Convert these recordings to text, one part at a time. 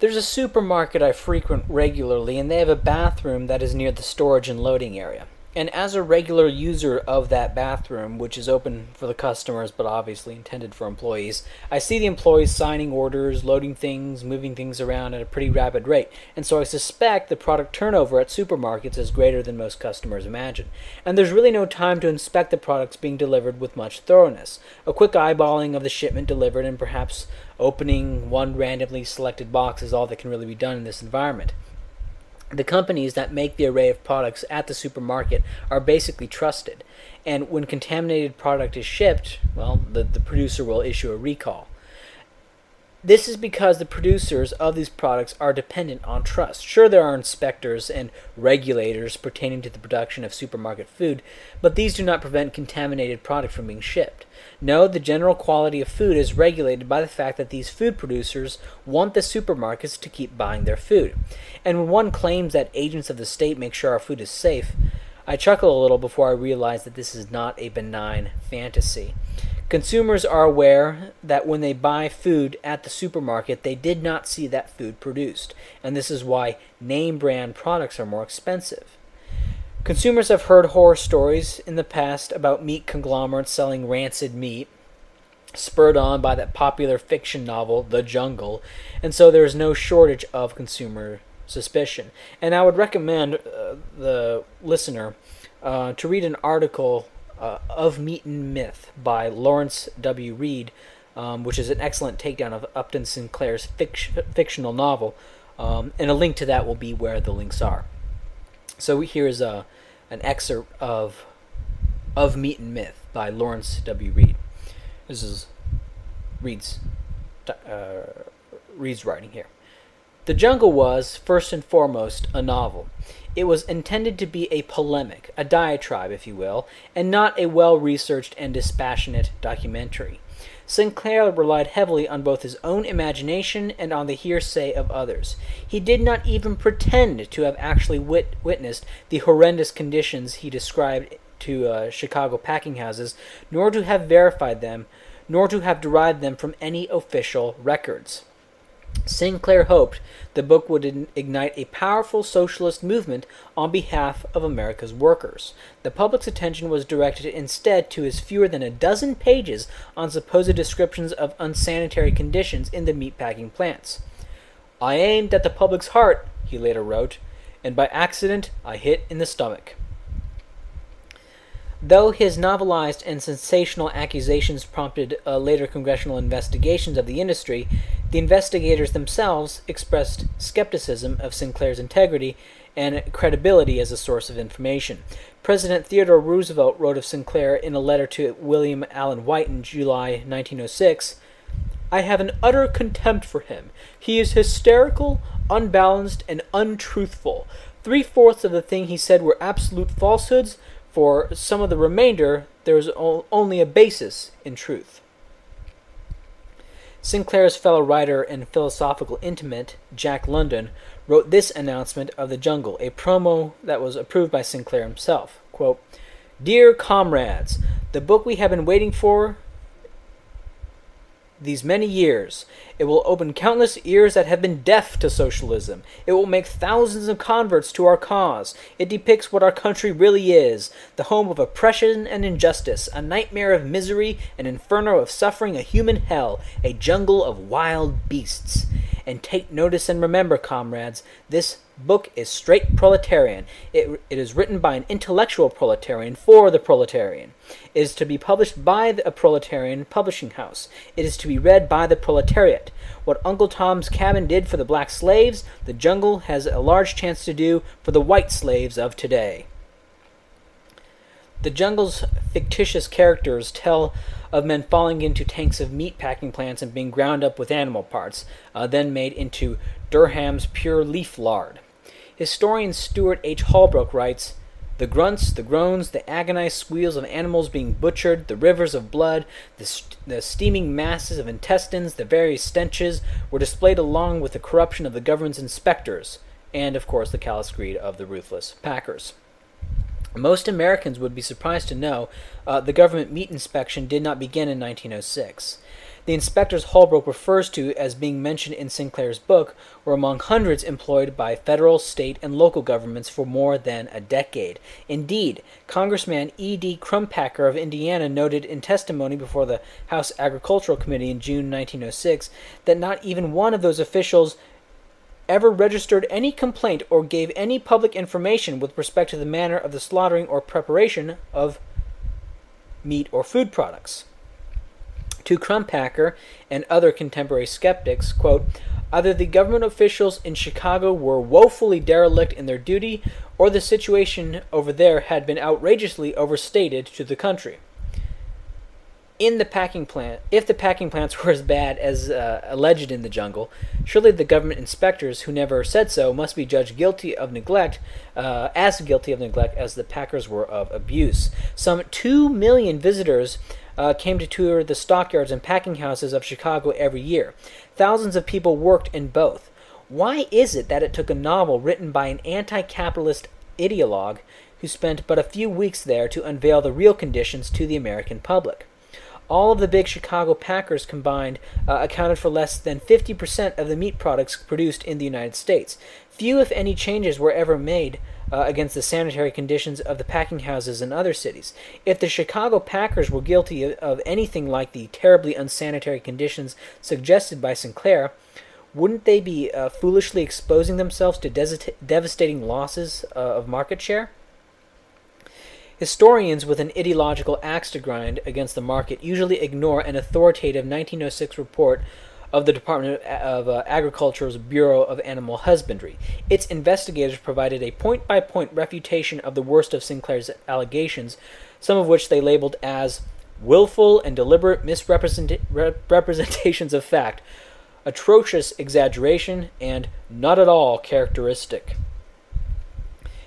There's a supermarket I frequent regularly, and they have a bathroom that is near the storage and loading area. And as a regular user of that bathroom, which is open for the customers but obviously intended for employees, I see the employees signing orders, loading things, moving things around at a pretty rapid rate. And so I suspect the product turnover at supermarkets is greater than most customers imagine. And there's really no time to inspect the products being delivered with much thoroughness. A quick eyeballing of the shipment delivered and perhaps opening one randomly selected box is all that can really be done in this environment. The companies that make the array of products at the supermarket are basically trusted, and when contaminated product is shipped, well, the producer will issue a recall. This is because the producers of these products are dependent on trust. Sure, there are inspectors and regulators pertaining to the production of supermarket food, but these do not prevent contaminated product from being shipped. No, the general quality of food is regulated by the fact that these food producers want the supermarkets to keep buying their food. And when one claims that agents of the state make sure our food is safe, I chuckle a little before I realize that this is not a benign fantasy. Consumers are aware that when they buy food at the supermarket, they did not see that food produced, and this is why name brand products are more expensive. Consumers have heard horror stories in the past about meat conglomerates selling rancid meat, spurred on by that popular fiction novel, The Jungle, and so there is no shortage of consumer suspicion. And I would recommend the listener to read an article of Meat and Myth by Lawrence W. Reed, which is an excellent takedown of Upton Sinclair's fictional novel, and a link to that will be where the links are. So here's an excerpt of Meat and Myth by Lawrence W. Reed. This is Reed's writing here. The Jungle was, first and foremost, a novel. It was intended to be a polemic, a diatribe, if you will, and not a well-researched and dispassionate documentary. Sinclair relied heavily on both his own imagination and on the hearsay of others. He did not even pretend to have actually witnessed the horrendous conditions he described to Chicago packing houses, nor to have verified them, nor to have derived them from any official records. Sinclair hoped the book would ignite a powerful socialist movement on behalf of America's workers. The public's attention was directed instead to his fewer than a dozen pages on supposed descriptions of unsanitary conditions in the meatpacking plants. "I aimed at the public's heart," he later wrote, "and by accident I hit in the stomach." Though his novelized and sensational accusations prompted later congressional investigations of the industry, the investigators themselves expressed skepticism of Sinclair's integrity and credibility as a source of information. President Theodore Roosevelt wrote of Sinclair in a letter to William Allen White in July 1906, "I have an utter contempt for him. He is hysterical, unbalanced, and untruthful. 3/4 of the thing he said were absolute falsehoods. For some of the remainder, there is only a basis in truth." Sinclair's fellow writer and philosophical intimate, Jack London, wrote this announcement of The Jungle, a promo that was approved by Sinclair himself. Quote, "Dear comrades, the book we have been waiting for these many years. It will open countless ears that have been deaf to socialism. It will make thousands of converts to our cause. It depicts what our country really is, the home of oppression and injustice, a nightmare of misery, an inferno of suffering, a human hell, a jungle of wild beasts. And take notice and remember, comrades, this book is straight proletarian. It is written by an intellectual proletarian for the proletarian. It is to be published by a proletarian publishing house. It is to be read by the proletariat. What Uncle Tom's Cabin did for the black slaves, The Jungle has a large chance to do for the white slaves of today." The Jungle's fictitious characters tell of men falling into tanks of meat packing plants and being ground up with animal parts, then made into Durham's pure leaf lard. Historian Stuart H. Holbrook writes, "The grunts, the groans, the agonized squeals of animals being butchered, the rivers of blood, the steaming masses of intestines, the various stenches, were displayed along with the corruption of the government's inspectors, and, of course, the callous greed of the ruthless packers." Most Americans would be surprised to know the government meat inspection did not begin in 1906. The inspectors Holbrook refers to as being mentioned in Sinclair's book were among hundreds employed by federal, state, and local governments for more than a decade. Indeed, Congressman E.D. Crumpacker of Indiana noted in testimony before the House Agricultural Committee in June 1906 that not even one of those officials ever registered any complaint or gave any public information with respect to the manner of the slaughtering or preparation of meat or food products. To Crumpacker and other contemporary skeptics, quote, either the government officials in Chicago were woefully derelict in their duty, or the situation over there had been outrageously overstated to the country. If the packing plants were as bad as alleged in the jungle, surely the government inspectors, who never said so, must be judged guilty of neglect, as the packers were of abuse. Some 2 million visitors came to tour the stockyards and packing houses of Chicago every year. Thousands of people worked in both. Why is it that it took a novel written by an anti-capitalist ideologue who spent but a few weeks there to unveil the real conditions to the American public? All of the big Chicago packers combined accounted for less than 50% of the meat products produced in the United States. Few, if any, changes were ever made against the sanitary conditions of the packing houses in other cities. If the Chicago packers were guilty of anything like the terribly unsanitary conditions suggested by Sinclair, wouldn't they be foolishly exposing themselves to devastating losses of market share? Historians with an ideological axe to grind against the market usually ignore an authoritative 1906 report of the Department of Agriculture's Bureau of Animal Husbandry. Its investigators provided a point-by-point refutation of the worst of Sinclair's allegations, some of which they labeled as willful and deliberate misrepresentations of fact, atrocious exaggeration, and not at all characteristic.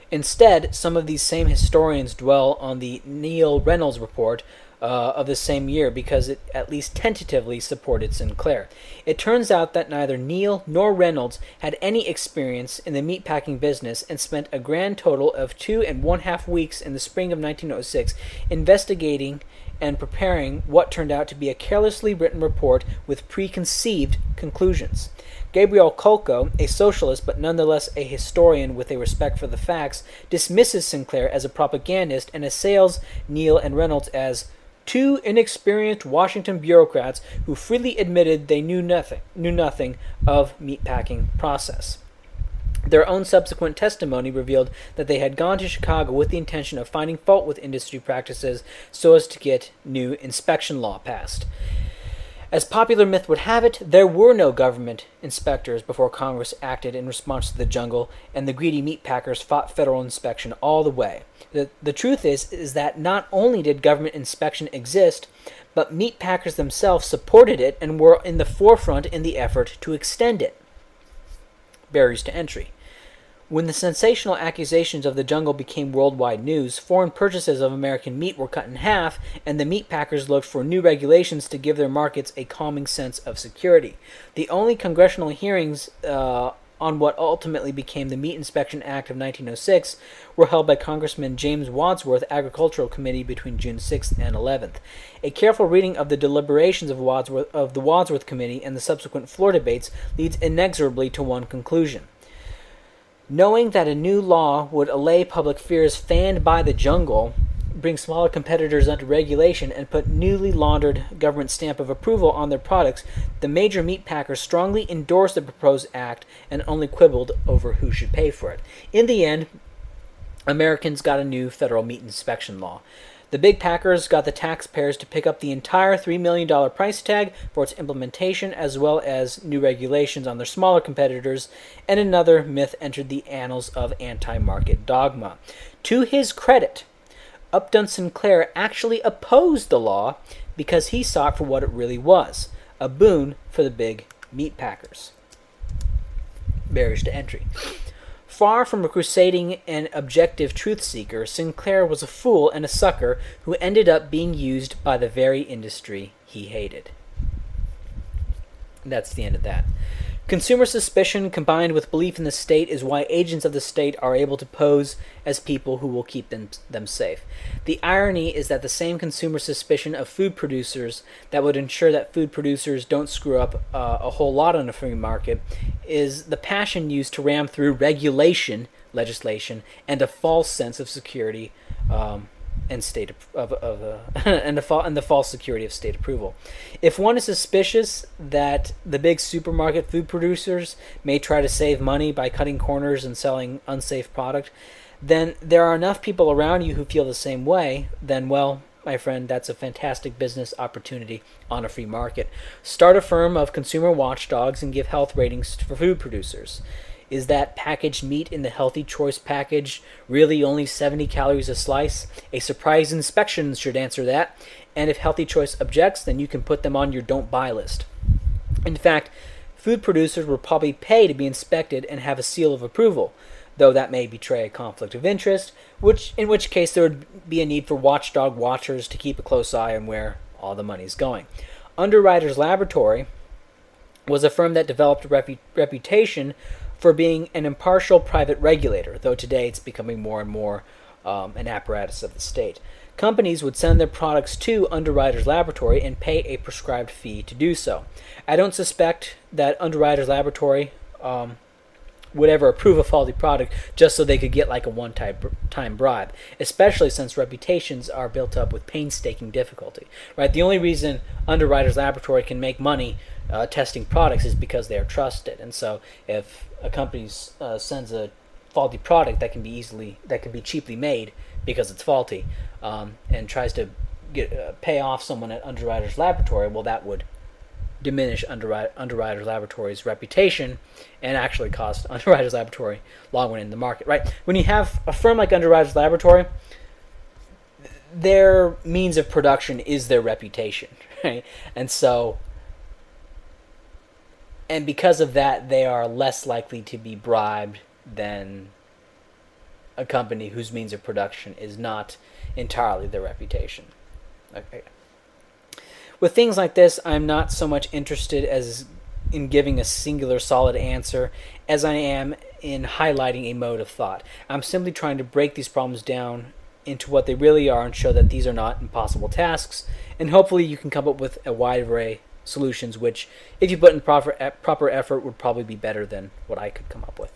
Instead, some of these same historians dwell on the Neil Reynolds report of the same year because it at least tentatively supported Sinclair. It turns out that neither Neil nor Reynolds had any experience in the meatpacking business and spent a grand total of 2.5 weeks in the spring of 1906 investigating and preparing what turned out to be a carelessly written report with preconceived conclusions. Gabriel Kolko, a socialist but nonetheless a historian with a respect for the facts, dismisses Sinclair as a propagandist and assails Neil and Reynolds as two inexperienced Washington bureaucrats who freely admitted they knew nothing of meatpacking process. Their own subsequent testimony revealed that they had gone to Chicago with the intention of finding fault with industry practices so as to get new inspection law passed. As popular myth would have it, there were no government inspectors before Congress acted in response to the jungle, and the greedy meat packers fought federal inspection all the way. The truth is that not only did government inspection exist, but meat packers themselves supported it and were in the forefront in the effort to extend it. Barriers to entry. When the sensational accusations of the jungle became worldwide news, foreign purchases of American meat were cut in half, and the meat packers looked for new regulations to give their markets a calming sense of security. The only congressional hearings on what ultimately became the Meat Inspection Act of 1906 were held by Congressman James Wadsworth, Agricultural Committee, between June 6th and 11th. A careful reading of the deliberations of the Wadsworth Committee and the subsequent floor debates leads inexorably to one conclusion. Knowing that a new law would allay public fears fanned by the jungle, bring smaller competitors under regulation, and put newly laundered government stamp of approval on their products, the major meat packers strongly endorsed the proposed act and only quibbled over who should pay for it. In the end, Americans got a new federal meat inspection law. The big packers got the taxpayers to pick up the entire $3 million price tag for its implementation, as well as new regulations on their smaller competitors, and another myth entered the annals of anti-market dogma. To his credit, Upton Sinclair actually opposed the law because he saw it for what it really was, a boon for the big meat packers. Barriers to entry. Far from a crusading and objective truth seeker, Sinclair was a fool and a sucker who ended up being used by the very industry he hated. That's the end of that. Consumer suspicion combined with belief in the state is why agents of the state are able to pose as people who will keep them safe. The irony is that the same consumer suspicion of food producers that would ensure that food producers don't screw up a whole lot on a free market is the passion used to ram through legislation, and a false sense of security and the false security of state approval. If one is suspicious that the big supermarket food producers may try to save money by cutting corners and selling unsafe product, then there are enough people around you who feel the same way, then, well, my friend, that's a fantastic business opportunity on a free market. Start a firm of consumer watchdogs and give health ratings for food producers. Is that packaged meat in the Healthy Choice package really only 70 calories a slice? A surprise inspection should answer that. And if Healthy Choice objects, then you can put them on your don't buy list. In fact, food producers will probably pay to be inspected and have a seal of approval, though that may betray a conflict of interest, in which case there would be a need for watchdog watchers to keep a close eye on where all the money is going. Underwriters Laboratory was a firm that developed a reputation for being an impartial private regulator, though today it's becoming more and more an apparatus of the state. Companies would send their products to Underwriters Laboratory and pay a prescribed fee to do so. I don't suspect that Underwriters Laboratory would ever approve a faulty product just so they could get like a one-time bribe, especially since reputations are built up with painstaking difficulty. Right? The only reason Underwriters Laboratory can make money testing products is because they are trusted, and so if a company sends a faulty product that can be cheaply made because it's faulty, and tries to pay off someone at Underwriters Laboratory, well, that would diminish Underwriters Laboratory's reputation and actually cost Underwriters Laboratory long run in the market. Right? When you have a firm like Underwriters Laboratory, their means of production is their reputation, right? And because of that, they are less likely to be bribed than a company whose means of production is not entirely their reputation. Okay. With things like this, I'm not so much interested as in giving a singular solid answer as I am in highlighting a mode of thought. I'm simply trying to break these problems down into what they really are and show that these are not impossible tasks, and hopefully you can come up with a wide array solutions which, if you put in proper effort, would probably be better than what I could come up with.